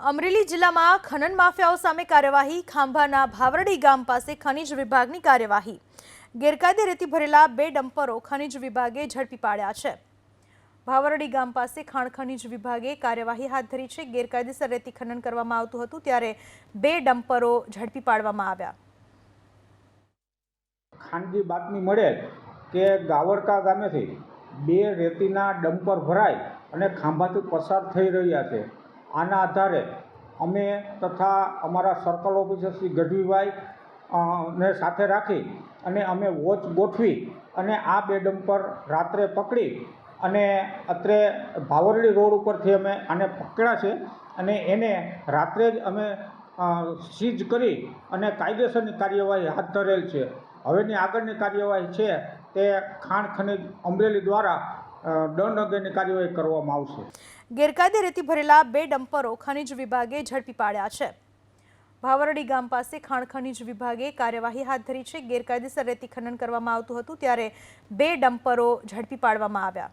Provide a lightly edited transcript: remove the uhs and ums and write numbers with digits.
અમરેલી જિલ્લામાં ખનન માફિયાઓ સામે કાર્યવાહી। ખાંભાના ભાવરડી ગામ પાસે ખનીજ વિભાગની કાર્યવાહી। ગેરકાયદે રેતી ભરેલા 2 ડમ્પરો ખનીજ વિભાગે ઝડપી પાડ્યા છે। ભાવરડી ગામ પાસે ખાણ ખનીજ વિભાગે કાર્યવાહી હાથ ધરી છે। ગેરકાયદેસર રેતી ખનન કરવામાં આવતું હતું ત્યારે 2 ડમ્પરો ઝડપી પાડવામાં આવ્યા। ખાનગી બાતમી મળેલ કે ગાવડકા ગામેથી 2 રેતીના ડમ્પર ભરાઈ અને ખાંભાથી પસાર થઈ રહ્યા છે। આના આધારે અમે તથા અમારા સર્કલ ઓફિસર શ્રી ગઢવીભાઈ ને સાથે રાખી અને અમે વોચ ગોઠવી અને આ 2 ડમ્પર રાત્રે પકડી અને અત્રે ભાવરડી રોડ ઉપરથી અમે આને પકડ્યા છે અને એને રાત્રે જ અમે સીઝ કરી અને કાયદેસરની કાર્યવાહી હાથ ધરેલ છે। હવેની આગળની કાર્યવાહી છે તે ખાણ ખનીજ અમરેલી દ્વારા દંડ અંગેની કાર્યવાહી કરવામાં આવશે। ગેરકાયદે રેતી ભરેલા 2 ડમ્પરો ખનીજ વિભાગે ઝડપી પાડ્યા છે। ભાવરડી ગામ પાસે ખાણ ખનીજ વિભાગે કાર્યવાહી હાથ ધરી છે। ગેરકાયદેસર રેતી ખનન કરવામાં આવતું હતું ત્યારે 2 ડમ્પરો ઝડપી પાડવામાં આવ્યા।